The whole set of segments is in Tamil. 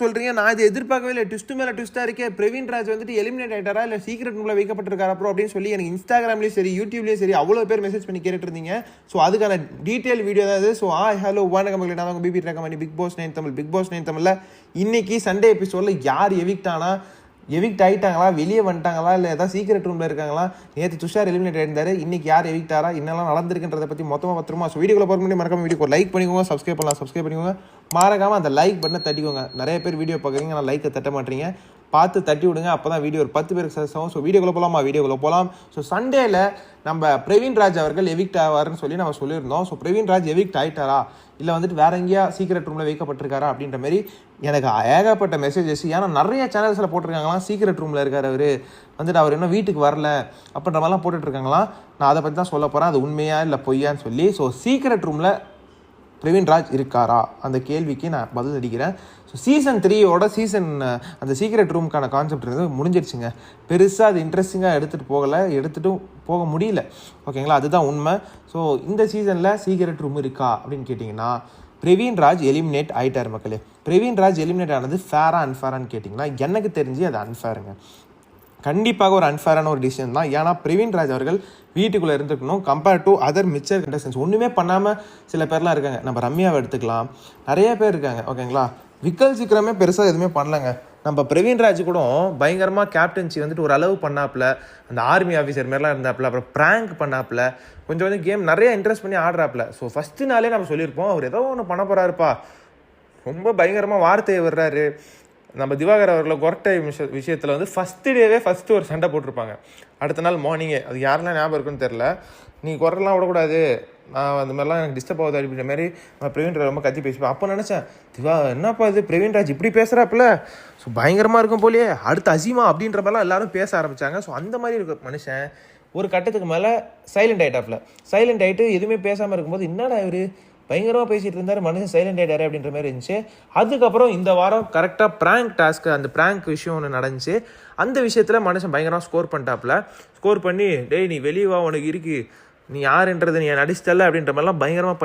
சொல்கிறீங்க, நான் இதை எதிர்பார்க்கவே இல்லை, ட்விஸ்ட்டு மேலே ட்விஸ்ட்டாக இருக்கே, பிரவீன் ராஜ் வந்துட்டு எலிமினேட் ஆகிட்டாரா இல்லை சீக்ரெட் ரூமில் வைக்கப்பட்டிருக்காரா ப்ரோ அப்படின்னு சொல்லி எனக்கு இன்ஸ்டாகிராம்லேயும் சரி யூடியூப்லேயும் சரி அவ்வளோ பேர் மெசேஜ் பண்ணி கேட்டுட்டு இருந்தீங்க. ஸோ அதுக்கான டீட்டெயில் வீடியோ தான் இது. ஸோ ஹலோ வணக்கம், நான் உங்கள் பிபி ரகமணி, Bigg Boss 9 Tamil. Bigg Boss 9 தமிழில் இன்னைக்கு சண்டே எபிசோடில் யார் எவிக்ட் ஆகிட்டாங்களா, வெளியே வந்துட்டாங்களா, இல்லை ஏதாவது சீக்ரெட் ரூமில் இருக்காங்களா, நேற்று துஷார் எலிமினேட் ஆயிருந்தார், இன்னைக்கு யார் எவிக்டாரா, என்னெல்லாம் நடந்திருக்குன்றதை பற்றி மொத்தமாக பத்திரமா. ஸோ வீடியோவில் போகிற முன்னாடி மறக்காம வீடியோ லைக் பண்ணிக்கோங்க, சப்ஸ்கிரைப் பண்ணிக்கோங்க, மறக்காமல் அந்த லைக் பட்டனை தட்டிக்கோங்க. நிறைய பேர் வீடியோ பார்க்குறீங்க, நான் லைக்கை தட்ட மாட்டீங்க, பார்த்து தட்டி விடுங்க, அப்போ தான் வீடியோ ஒரு 10 பேருக்கு சஜஸ் ஆகும். ஸோ வீடியோக்குள்ளே போகலாம். ஸோ சண்டேல நம்ம பிரவீன் ராஜ் அவர்கள் எவிக்ட் ஆவார்னு சொல்லி நம்ம சொல்லியிருந்தோம். ஸோ பிரவீன் ராஜ் எவிக்ட் ஆகிட்டாரா, இல்லை வந்துட்டு வேற எங்கேயா சீக்ரெட் ரூமில் வைக்கப்பட்டிருக்காரா அப்படின்ற மாதிரி எனக்கு ஏகப்பட்ட மெசேஜஸ். ஏன்னா நிறைய சேனல்ஸில் போட்டிருக்காங்களாம் சீக்ரெட் ரூமில் இருக்கார் அவர் இன்னும் வீட்டுக்கு வரல அப்படின்ற மாதிரிலாம் போட்டுட்ருக்காங்களாம். நான் அதை பற்றி தான் சொல்ல போகிறேன், அது உண்மையா இல்லை பொய்யான்னு சொல்லி. ஸோ சீக்ரெட் ரூமில் பிரவீன் ராஜ் இருக்காரா அந்த கேள்விக்கு நான் பதில் அடிக்கிறேன். ஸோ சீசன் 3யோட அந்த சீக்ரெட் ரூமுக்கான கான்செப்ட் முடிஞ்சிருச்சுங்க. பெருசாக அது இன்ட்ரெஸ்டிங்காக எடுத்துகிட்டும் போக முடியல, ஓகேங்களா, அதுதான் உண்மை. ஸோ இந்த சீசனில் சீக்ரெட் ரூம் இருக்கா அப்படின்னு கேட்டிங்கன்னா, பிரவீன் ராஜ் எலிமினேட் ஆகிட்டார் மக்களே. பிரவீன் ராஜ் எலிமினேட் ஆனது ஃபேராக அன்ஃபேரான்னு கேட்டிங்கன்னா எனக்கு தெரிஞ்சு அது அன்ஃபேருங்க. கண்டிப்பாக ஒரு அன்ஃபேரான ஒரு டிசிஷன் தான். ஏன்னா பிரவீன் ராஜ் அவர்கள் வீட்டுக்குள்ளே இருந்துக்கணும் compare to other mixture contestants. ஒன்றுமே பண்ணாமல் சில பேர்லாம் இருக்காங்க, நம்ம ரம்யாவை எடுத்துக்கலாம், நிறைய பேர் இருக்காங்க, ஓகேங்களா. விக்கல் சீக்கிரமே பெருசாக எதுவுமே பண்ணலங்க. நம்ம பிரவீன் ராஜ் கூட பயங்கரமாக கேப்டன்சி வந்துட்டு ஒரு அளவு பண்ணாப்புல, அந்த ஆர்மி ஆஃபீஸர் மாதிரிலாம் இருந்தாப்புல, அப்புறம் ப்ராங்க் பண்ணாப்புல, கொஞ்சம் கேம் நிறைய இன்ட்ரெஸ்ட் பண்ணி ஆடுறாப்புல. ஸோ ஃபஸ்ட்டு நாளே நம்ம சொல்லியிருப்போம் அவர் ஏதோ ஒன்று பண்ண போகிறாருப்பா, ரொம்ப பயங்கரமாக வார்த்தையை விடுறாரு. நம்ம திவாகர் அவர்களை கொரட்டை விஷயத்தில் ஃபஸ்ட்டு டேவே ஒரு சண்டை போட்டிருப்பாங்க. அடுத்த நாள் மார்னிங்கே, அது யாரெல்லாம் ஞாபகம் இருக்குன்னு தெரில, நீ குரலாம் விடக்கூடாது, நான் அந்த மாதிரிலாம் எனக்கு டிஸ்டர்ப் ஆகுது அப்படின்ற மாதிரி நான் பிரவீன் ராஜ் ரொம்ப கத்தி பேசிப்பேன். அப்போ நினச்சேன், என்னப்பா இது பிரவீன் ராஜ் இப்படி பேசுகிறாப்புல, ஸோ பயங்கரமாக இருக்கும் போலியே, அடுத்து அசீமா அப்படின்ற மாதிரிலாம் எல்லாரும் பேச ஆரம்பித்தாங்க. ஸோ அந்த மாதிரி இருக்க மனுஷன் ஒரு கட்டத்துக்கு மேலே சைலண்ட் ஆகிட்டு எதுவுமே பேசாமல் இருக்கும்போது என்னடா இவர் பயங்கரமாக பேசிகிட்டு இருந்தார், மனுஷன் சைலண்ட் ஆகிட்டாரு அப்படின்ற மாதிரி இருந்துச்சு. அதுக்கப்புறம் இந்த வாரம் கரெக்டாக ப்ராங்க் டாஸ்க்கு, அந்த ப்ராங்க் விஷயம் ஒன்று நடந்துச்சு. அந்த விஷயத்தில் மனுஷன் பயங்கரமாக ஸ்கோர் பண்ணி டேய் நீ வெளியே வா, உனக்கு இருக்கு, நீ யாருன்றது நீ நடிச்சிட்டல அப்படின்ற மாதிரிலாம் பயங்கரமாக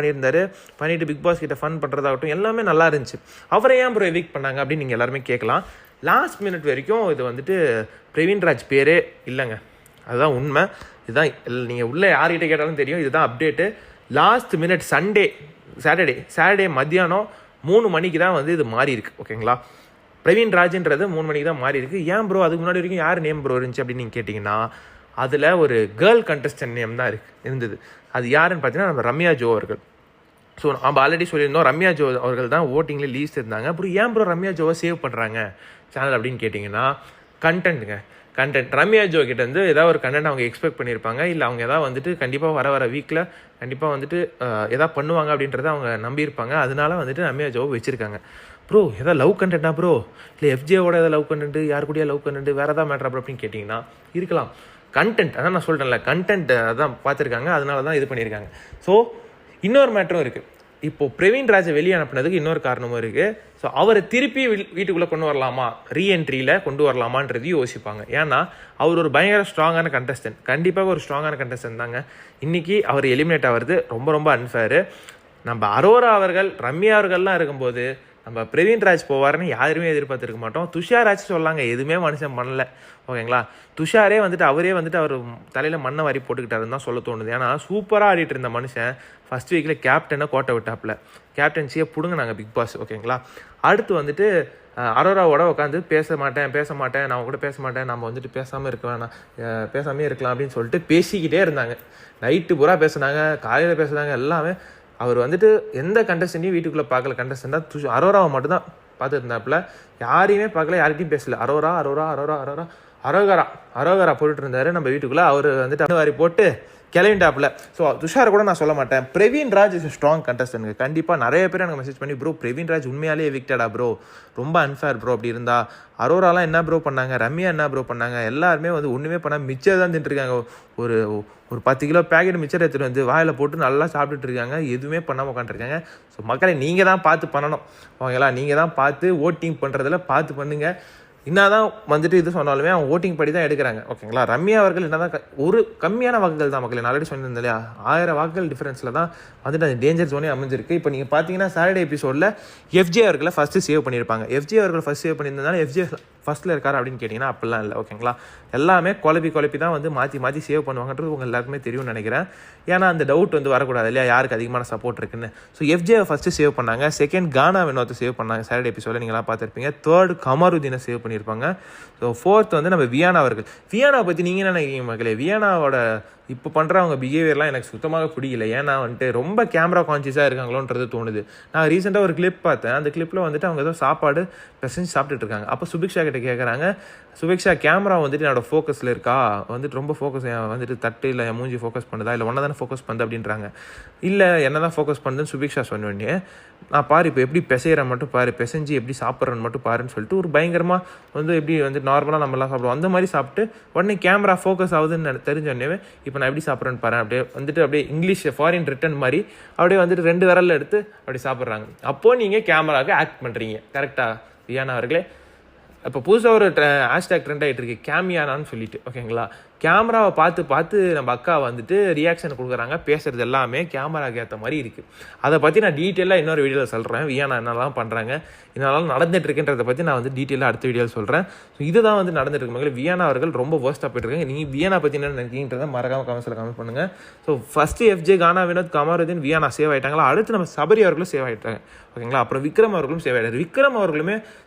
பண்ணிட்டு பிக் பாஸ் கிட்ட ஃபன் பண்ணுறதாகட்டும் எல்லாமே நல்லா இருந்துச்சு. அவரை ஏன் ப்ரோ எவிக்ட் பண்ணாங்க அப்படின்னு நீங்கள் எல்லாருமே கேட்கலாம். லாஸ்ட் மினிட் வரைக்கும் இது பிரவீன் ராஜ் பேரே இல்லைங்க, அதுதான் உண்மை. இதுதான் நீங்கள் உள்ளே யார்கிட்ட கேட்டாலும் தெரியும், இதுதான் அப்டேட்டு. லாஸ்ட் மினிட் சாட்டர்டே மத்தியானம் 3 மணிக்கு தான் இது மாறி இருக்கு, ஓகேங்களா. பிரவீன் ராஜ்ன்றது 3 மணிக்கு தான் மாறி இருக்கு. ஏன் ப்ரோ அதுக்கு முன்னாடி வரைக்கும் யார் நேம் ப்ரோ இருந்துச்சு அப்படின்னு நீங்கள் கேட்டிங்கன்னா, அதில் ஒரு கேர்ள் கண்டஸ்டன்ட் நேம் தான் இருந்தது. அது யாருன்னு பார்த்தீங்கன்னா நம்ம ரம்யா ஜோ அவர்கள். ஸோ நம்ம ஆல்ரெடி சொல்லியிருந்தோம், ரம்யா ஜோ அவர்கள் தான் ஓட்டிங்கில் லீஸ்ட் இருந்தாங்க. அப்புறம் ஏன் ப்ரோ ரம்யா ஜோவை சேவ் பண்ணுறாங்க சேனல் அப்படின்னு கேட்டிங்கன்னா, கண்டென்ட் ரம்யா ஜோ கிட்டேருந்து ஏதாவது ஒரு கண்டென்ட் அவங்க எக்ஸ்பெக்ட் பண்ணியிருப்பாங்க, இல்லை அவங்க ஏதாவது கண்டிப்பாக வர வீக்கில் கண்டிப்பாக எதாவது பண்ணுவாங்க அப்படின்றத அவங்க நம்பியிருப்பாங்க. அதனால ரம்யா ஜோவை வச்சுருக்காங்க. ப்ரோ எதாவது லவ் கண்டென்ட்டா ப்ரோ, இல்லை எஃப்ஜேவோட ஏதாவது லவ் கண்டென்ட், யார் கூடயா லவ் கண்டென்ட், வேறு ஏதாவது மேட்ரா ப்ரோ அப்படின்னு கேட்டிங்கன்னா இருக்கலாம். கண்டென்ட் அதான் நான் சொல்கிறேன்ல, கண்டென்ட் அதான் பார்த்துருக்காங்க, அதனால தான் இது பண்ணியிருக்காங்க. ஸோ இன்னொரு மேட்டரும் இருக்குது. இப்போது பிரவீன் ராஜை வெளியே அனுப்புனதுக்கு இன்னொரு காரணமும் இருக்குது. ஸோ அவரை திருப்பி வீட்டுக்குள்ளே கொண்டு வரலாமா, ரீஎன்ட்ரியில் கொண்டு வரலாமான்றதையும் யோசிப்பாங்க. ஏன்னா அவர் ஒரு பயங்கர ஸ்ட்ராங்கான கண்டஸ்டன்ட், கண்டிப்பாக ஒரு ஸ்ட்ராங்கான கண்டஸ்டன்ட் தாங்க. இன்றைக்கி அவர் எலிமினேட் ஆகிறது ரொம்ப அன்ஃபேரு. நம்ம அரோரா அவர்கள், ரம்யா அவர்கள்லாம் இருக்கும்போது நம்ம பிரவீன் ராஜ் போவார்னு யாருமே எதிர்பார்த்துருக்க மாட்டோம். துஷார் ராஜ் சொல்லாங்க, எதுவுமே மனுஷன் பண்ணல, ஓகேங்களா. துஷாரே அவரே அவர் தலையில் மண்ணை வாரி போட்டுக்கிட்டாருன்னு தான் சொல்ல தோணுது. ஏன்னா சூப்பராக ஆடிட்டு இருந்த மனுஷன் ஃபஸ்ட் வீக்கில் கேப்டனை கோட்டை விட்டாப்புல, கேப்டன்சியை பிடுங்க நாங்கள் பிக் பாஸ், ஓகேங்களா. அடுத்து அரோராவோட உட்காந்து பேச மாட்டேன் நான் கூட பேச மாட்டேன், நம்ம பேசாமல் இருக்க வேணாம், பேசாமே இருக்கலாம் அப்படின்னு சொல்லிட்டு பேசிக்கிட்டே இருந்தாங்க. நைட்டு பூரா பேசுனாங்க, காலையில் பேசுனாங்க, எல்லாமே. அவர் எந்த கண்டஸ்டன்ட்டையும் வீட்டுக்குள்ளே பார்க்கல. கண்டஸ்டண்டாக அரோராவை மட்டும்தான் பார்த்துட்டு இருந்தாப்புல, யாரையுமே பார்க்கல, யார்கிட்டையும் பேசல. அரோகரா போட்டுட்டு இருந்தாரு நம்ம வீட்டுக்குள்ளே. அவர் வாரி போட்டு கிளம்பிட்டாப்புல. ஸோ துஷாரை கூட நான் சொல்ல மாட்டேன். Praveen Raj is strong contestant. கண்டிப்பாக நிறைய பேர் எனக்கு மெசேஜ் பண்ணி, ப்ரோ பிரவீன் ராஜ் உண்மையாலே எவிக்டடா ப்ரோ, ரொம்ப அன்ஃபேர் ப்ரோ அப்படி இருந்தா. அரோராலாம் என்ன ப்ரோ பண்ணாங்க, ரம்யா என்ன ப்ரோ பண்ணாங்க, எல்லாருமே ஒன்றுமே பண்ணால் மிச்சர் தான் தின்ட்டுருக்காங்க. ஒரு 10 கிலோ பேக்கெட் மிச்சர் எடுத்துகிட்டு வாயில் போட்டு நல்லா சாப்பிட்டுட்டு இருக்காங்க, எதுவுமே பண்ணாமல் உட்காந்துருக்காங்க. ஸோ மக்களை நீங்கள் தான் பார்த்து பண்ணணும், ஓகேங்களா. நீங்கள் தான் பார்த்து ஓட்டிங் பண்ணுறதில் பார்த்து பண்ணுங்கள். என்னதான் வந்துட்டு இது சொன்னாலுமே அவங்க ஓட்டிங் படி தான் எடுக்கிறாங்க. ஓகேங்களா, ரம்யா அவர்கள் என்னதான் ஒரு கம்மியான வாக்குகள் தான் மக்கள், நான் ஆல்ரெடி சொன்னிருந்தேன் இல்லையா, 1000 வாக்குகள் டிஃபரன்ஸில் தான் வந்துட்டு அந்த டேஞ்சர் ஜோனே அமைஞ்சிருக்கு. இப்போ நீங்கள் பார்த்தீங்கன்னா சாட்டர்டே எபிசோடில் எஃப்ஜே அவர்களை ஃபஸ்ட்டு சேவ் பண்ணியிருப்பாங்க. எஃப்ஜே அவர்கள் ஃபஸ்ட் சேவ் பண்ணியிருந்ததுனால எஃப்ஜே ஃபஸ்ட்டில் இருக்காரு அப்படின்னு கேட்டிங்கன்னா அப்படிலாம் இல்லை. ஓகேங்களா, எல்லாமே குழப்பி தான் வந்து மாற்றி சேவ் பண்ணுவாங்கன்றது உங்கள் எல்லாருக்குமே தெரியும்னு நினைக்கிறேன். ஏன்னா அந்த டவுட் வந்து வரக்கூடாது இல்லையா, யாருக்கு அதிகமான சப்போர்ட் இருக்குன்னு. ஸோ எஃப்ஜே ஃபஸ்ட்டு சேவ் பண்ணாங்க, செகண்ட் கானா வினோத்தை சேவ் பண்ணாங்க சாட்டர்டே எபிசோடில், நீங்களாம் பார்த்துருப்பீங்க. தேர்ட் கமருதீனை சேவ் பண்ணியிருப்பாங்க. ஸோ ஃபோர்த் வந்து நம்ம வியானா அவர்கள். வியானாவை பற்றி நீங்கள் என்ன நினைக்கிறீங்க மக்களே? வியானாவோட இப்போ பண்ணுறவங்க பிஹேவியர்லாம் எனக்கு சுத்தமாக பிடிக்கல. ஏன்னா வந்துட்டு ரொம்ப கேமரா கான்சியஸாக இருக்காங்களோன்றது தோணுது. நான் ரீசெண்டாக ஒரு கிளிப் பார்த்தேன். அந்த கிளிப்பில் வந்துட்டு அவங்க ஏதோ சாப்பாடு பிசைஞ்சு சாப்பிட்டுட்டு இருக்காங்க. அப்போ சுபிக்ஷா கிட்ட கேட்குறாங்க, சுபிக்ஷா கேமரா வந்துட்டு என்னோட ஃபோக்கஸில் இருக்கா, வந்துட்டு ரொம்ப ஃபோக்கஸ் வந்துட்டு தட்டு இல்லை என் மூஞ்சி ஃபோக்கஸ் பண்ணுதா, இல்லை ஒன்றா தானே ஃபோக்கஸ் பண்ணுது அப்படின்றாங்க. இல்லை என்ன தான் ஃபோக்கஸ் பண்ணுதுன்னு சுபிக்ஷா சொன்னோடனே, நான் பாரு இப்போ எப்படி பிசைகிறேன் மட்டும் பாரு, பிசைஞ்சு எப்படி சாப்பிட்றேன்னு மட்டும் பாருன்னு சொல்லிட்டு ஒரு பயங்கரமாக வந்து எப்படி வந்து நார்மலாக நம்மளாம் சாப்பிடுவோம் அந்த மாதிரி சாப்பிட்டு உடனே கேமரா ஃபோக்கஸ் ஆகுதுன்னு தெரிஞ்சோடனே இப்போ நான் எப்படி சாப்பிட்றேன்னு பாரு, அப்படியே வந்துட்டு அப்படியே இங்கிலீஷ் ஃபாரின் ரிட்டன் மாதிரி அப்படியே வந்துட்டு 2 விரலில் எடுத்து அப்படி சாப்பிட்றாங்க. அப்போது நீங்கள் கேமராவுக்கு ஆக்ட் பண்ணுறீங்க. கரெக்டாக வியானா அவர்களே? இப்போ புதுசாக ஒரு ஹேஷ்டேக் ட்ரெண்ட் ஆகிட்டு இருக்கு, கேமியானான்னு சொல்லிட்டு. ஓகேங்களா, கேமராவை பார்த்து நம்ம அக்கா வந்துட்டு ரியாக்ஷன் கொடுக்குறாங்க, பேசுகிறது எல்லாமே கேமராக்கு ஏற்ற மாதிரி இருக்குது. அதை பற்றி நான் டீட்டெயிலாக இன்னொரு வீடியோவில் சொல்கிறேன். வியானா என்னெல்லாம் பண்ணுறாங்க, என்னெல்லாம் நடந்துட்டு இருக்குன்றதை பற்றி நான் வந்து டீட்டெயிலாக அடுத்த வீடியோவில் சொல்கிறேன். ஸோ இதுதான் வந்து நடந்துட்டு இருக்கு மக்கள். வியானா அவர்கள் ரொம்ப வேர்ஸ்ட்டாக போயிட்டுருக்காங்க. நீங்கள் வியானா பற்றி என்ன நினைக்கிறீன்றதை மறக்காமல் கமெண்ட்ஸில் கமெண்ட் பண்ணுங்கள். ஸோ ஃபஸ்ட்டு எஃப்ஜே, கானா வினோத், கமருதீன், வியானா சேவ் ஆகிட்டாங்களா? அடுத்து நம்ம சபரி அவர்களும் சேவ் ஆகிட்டாங்க. ஓகேங்களா, அப்புறம் விக்ரம் அவர்களும் சேவ் ஆகிட்டார்.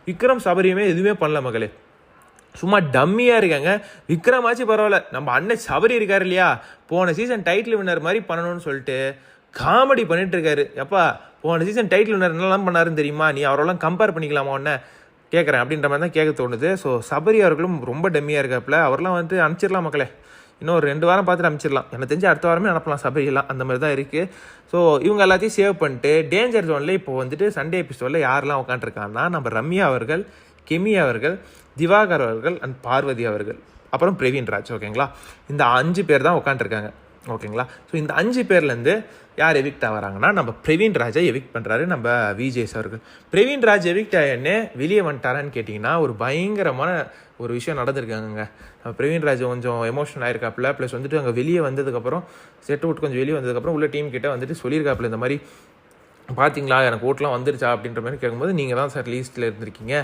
விக்ரம் சபரியுமே எதுவுமே பண்ணல மக்களே, சும்மா டம்மியாக இருக்காங்க. விக்ரமாச்சு பரவாயில்ல, நம்ம அண்ணன் சபரி இருக்காரு இல்லையா, போன சீசன் டைட்டில் வின்னர் மாதிரி பண்ணணும்னு சொல்லிட்டு காமெடி பண்ணிட்டு இருக்காரு. எப்பா போன சீசன் டைட்டில் வின்னர் என்னெல்லாம் பண்ணாருன்னு தெரியுமா, நீ அவரெல்லாம் கம்பேர் பண்ணிக்கலாமா ஒன்று கேட்குறேன் அப்படின்ற மாதிரி தான் கேட்க தோணுது. ஸோ சபரி அவர்களும் ரொம்ப டம்மியாக இருக்காப்புல. அவரெல்லாம் வந்து அனுப்பிச்சிடலாம் மக்களே, இன்னும் ஒரு 2 வாரம் பார்த்துட்டு அனுப்பிச்சிடலாம். எனக்கு தெரிஞ்சு அடுத்த வாரமே அனுப்பலாம் சபரியெல்லாம், அந்த மாதிரி தான் இருக்குது. ஸோ இவங்க எல்லாத்தையும் சேவ் பண்ணிட்டு டேஞ்சர் ஜோனில் இப்போ வந்துட்டு சண்டே எபிசோடில் யாரெல்லாம் உட்காந்துருக்காங்கன்னா நம்ம ரம்யா அவர்கள், கெமி அவர்கள், திவாகர் அவர்கள் அண்ட் பார்வதி அவர்கள், அப்புறம் பிரவீன் ராஜ். ஓகேங்களா, இந்த 5 பேர் தான் உட்காந்துருக்காங்க. ஓகேங்களா, ஸோ இந்த 5 பேர்லேருந்து யார் எவிக்ட் ஆகிறாங்கன்னா நம்ம பிரவீன் ராஜை எவிக்ட் பண்ணுறாரு நம்ம விஜேஸ் அவர்கள். பிரவீன் ராஜ் எவிக்ட் ஆகினே வெளியே வந்துட்டாரான்னு கேட்டிங்கன்னா ஒரு பயங்கரமான ஒரு விஷயம் நடந்திருக்காங்க. பிரவீன் ராஜ் கொஞ்சம் எமோஷனல் ஆயிருக்காப்புல. ப்ளஸ் வந்துட்டு அங்கே வெளியே வந்ததுக்கப்புறம் செட் விட்டு கொஞ்சம் வெளியே வந்ததுக்கப்புறம் உள்ள டீம் கிட்ட வந்துட்டு சொல்லியிருக்காப்புல, இந்த மாதிரி பார்த்தீங்களா எனக்கு ஓட்டெலாம் வந்துருச்சா அப்படின்ற மாதிரி கேட்கும்போது நீங்கள் தான் சார் லீஸ்ட்டில் இருந்திருக்கீங்க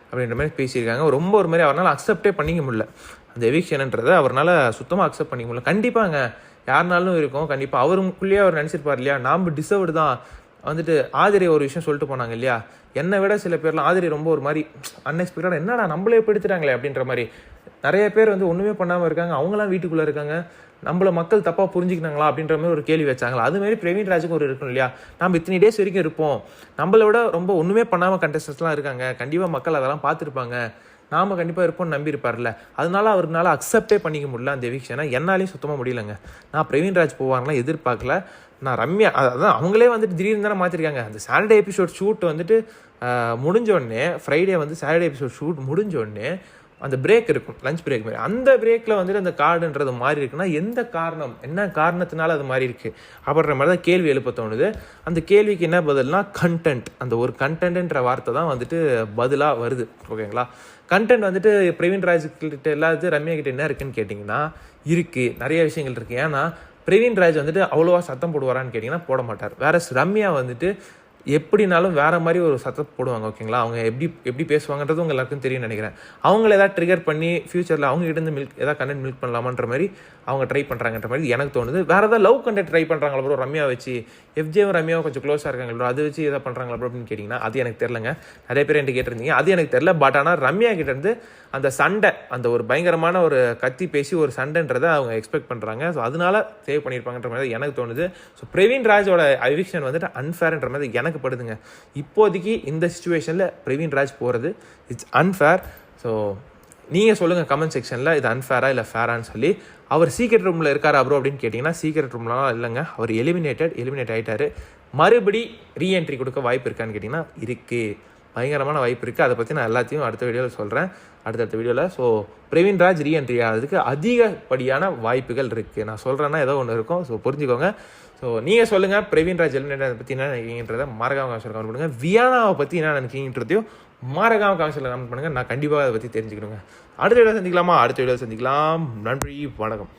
அப்படின்ற மாதிரி பேசியிருக்காங்க. ரொம்ப ஒரு மாதிரி அவரால் அக்செப்டே பண்ணிக்க முடியல, அந்த எவிக்ஷன்ன்றதை அவரால் சுத்தமாக அக்செப்ட் பண்ணிக்க முடியல. கண்டிப்பாங்க யாருனாலும் இருக்கும், கண்டிப்பாக அவருக்குள்ளேயே அவர் நினச்சிருப்பார் இல்லையா, நாம் டிசர்வ்டு தான். வந்துட்டு ஆதிரி ஒரு விஷயம் சொல்லிட்டு போனாங்க இல்லையா, என்னை விட சில பேர்லாம் ஆதிரி ரொம்ப ஒரு மாதிரி அன்எக்ஸ்பெக்டடாக என்னடா நம்மளே படுத்துட்டாங்களே அப்படின்ற மாதிரி நிறைய பேர் வந்து ஒன்றுமே பண்ணாமல் இருக்காங்க. அவங்களாம் வீட்டுக்குள்ளே இருக்காங்க, நம்மளை மக்கள் தப்பாக புரிஞ்சுக்கினாங்களா அப்படின்ற மாதிரி ஒரு கேள்வி வச்சாங்களா. அதுமாதிரி பிரவீன் ராஜுக்கு ஒரு இருக்கும் இல்லையா, நம்ம இத்தனை டேஸ் வரைக்கும் இருப்போம், நம்மளை விட ரொம்ப ஒன்றுமே பண்ணாமல் கண்டஸ்டன்ஸ்லாம் இருக்காங்க, கண்டிப்பாக மக்கள் அதெல்லாம் பார்த்துருப்பாங்க, நாம் கண்டிப்பாக இருப்போம்னு நம்பியிருப்பார்ல. அதனால அவருனால அக்செப்டே பண்ணிக்க முடியல அந்த எவிக்ஷனை. என்னாலையும் சுத்தமாக முடியலங்க. நான் பிரவீன் ராஜ் போவாங்கலாம் எதிர்பார்க்கல. நான் ரம்யா அதான் அவங்களே வந்துட்டு திடீர்னு தானே மாற்றிருக்காங்க. அந்த சாட்டர்டே எபிசோட் ஷூட் வந்துட்டு முடிஞ்சோடனே, ஃப்ரைடே வந்து சாட்டர்டே எபிசோட் ஷூட் முடிஞ்சோடனே அந்த பிரேக் இருக்கும், லஞ்ச் பிரேக் மாதிரி, அந்த பிரேக்கில் வந்துட்டு அந்த கார்டுன்றது மாறி இருக்குன்னா எந்த காரணம், என்ன காரணத்தினால அது மாறி இருக்குது அப்படின்ற மாதிரி தான் கேள்வி எழுப்ப தோணுது. அந்த கேள்விக்கு என்ன பதில்னா கண்டென்ட், அந்த ஒரு கண்டென்ட்ன்ற வார்த்தை தான் வந்துட்டு பதிலாக வருது. ஓகேங்களா, கண்டென்ட் வந்துட்டு பிரவீன் ராஜ் கிட்ட எல்லாத்து ரம்யா கிட்ட என்ன இருக்குன்னு கேட்டிங்கன்னா இருக்குது, நிறைய விஷயங்கள் இருக்குது. ஏன்னா பிரவீன் ராஜ் வந்துட்டு அவ்வளோவா சத்தம் போடுவாரான்னு கேட்டிங்கன்னா போட மாட்டார். வேற ரம்யா வந்துட்டு எப்படினாலும் வேறு மாதிரி ஒரு சத்தம் போடுவாங்க. ஓகேங்களா, அவங்க எப்படி பேசுவாங்கன்றது உங்கள் எல்லாருக்கும் தெரியும் நினைக்கிறேன். அவங்கள ஏதாவது ட்ரிகர் பண்ணி ஃபியூச்சரில் அவங்ககிட்ட ஏதாவது கண்டென்ட் மில்க் பண்ணலாமான்ற மாதிரி அவங்க ட்ரை பண்ணுறாங்கன்ற மாதிரி எனக்கு தோணுது. வேறு ஏதாவது லவ் கண்டென்ட் ட்ரை பண்ணுறாங்களா ப்ரோ ரம்யா வச்சு, எஃப்ஜேவும் ரம்யாவும் கொஞ்சம் க்ளோஸாக இருக்காங்க ப்ரோ, அதை வச்சு எதாவது பண்ணுறாங்களா ப்ரோ அப்படின்னு கேட்டிங்கன்னா அது எனக்கு தெரிலங்க. நிறைய பேர் என்கிட்ட கேட்டிருந்தீங்க, அது எனக்கு தெரில. பட் ஆனால் ரம்யா கிட்டேருந்து அந்த சண்டை, அந்த ஒரு பயங்கரமான ஒரு கத்தி பேசி ஒரு சண்டைன்றதை அவங்க எக்ஸ்பெக்ட் பண்ணுறாங்க. ஸோ அதனால சேவ் பண்ணியிருப்பாங்கன்ற மாதிரி எனக்கு தோணுது. ஸோ பிரவீன் ராஜோட எவிக்ஷன் வந்துட்டு அன்ஃபேர்ன்ற மாதிரி எனக்கு படுதுங்க. இப்போதைக்கு இந்த சிச்சுவேஷனில் பிரவீன் ராஜ் போகிறது இட்ஸ் அன்ஃபேர். ஸோ நீங்கள் சொல்லுங்கள் கமெண்ட் செக்ஷனில் இது அன்ஃபேரா இல்லை ஃபேரான்னு சொல்லி. அவர் சீக்ரெட் ரூமில் இருக்காரா ப்ரோ அப்படின்னு கேட்டிங்கன்னா சீக்ரெட் ரூம்லாம் இல்லைங்க, அவர் எலிமினேட் ஆகிட்டார். மறுபடி ரீஎன்ட்ரி கொடுக்க வாய்ப்பு இருக்கான்னு கேட்டிங்கன்னா இருக்குது, பயங்கரமான வாய்ப்பு இருக்குது. அதை பற்றி நான் எல்லாத்தையும் அடுத்த வீடியோவில் சொல்கிறேன். அடுத்தடுத்த வீடியோவில். ஸோ பிரவீன் ராஜ் ரீஎன்ட்ரி ஆகிறதுக்கு அதிகப்படியான வாய்ப்புகள் இருக்குது. நான் சொல்கிறேன்னா ஏதோ ஒன்று இருக்கும். ஸோ புரிஞ்சுக்கோங்க. ஸோ நீங்கள் சொல்லுங்கள் பிரவீன் ராஜ் எலிமினேட் பற்றி என்ன நினைக்கிறீங்கன்றதை மறக்காம கமெண்ட்ஸில் கமெண்ட் பண்ணுங்கள். வியானாவை பற்றி என்ன நினைக்கிறீங்கன்றதையும் மறக்காம கமெண்ட்ஸில் கமெண்ட் பண்ணுங்கள். நான் கண்டிப்பாக அதை பற்றி தெரிஞ்சுக்கணுங்க. அடுத்த வீடியோ சந்திக்கலாமா? அடுத்த வீடியோ சந்திக்கலாம். நன்றி, வணக்கம்.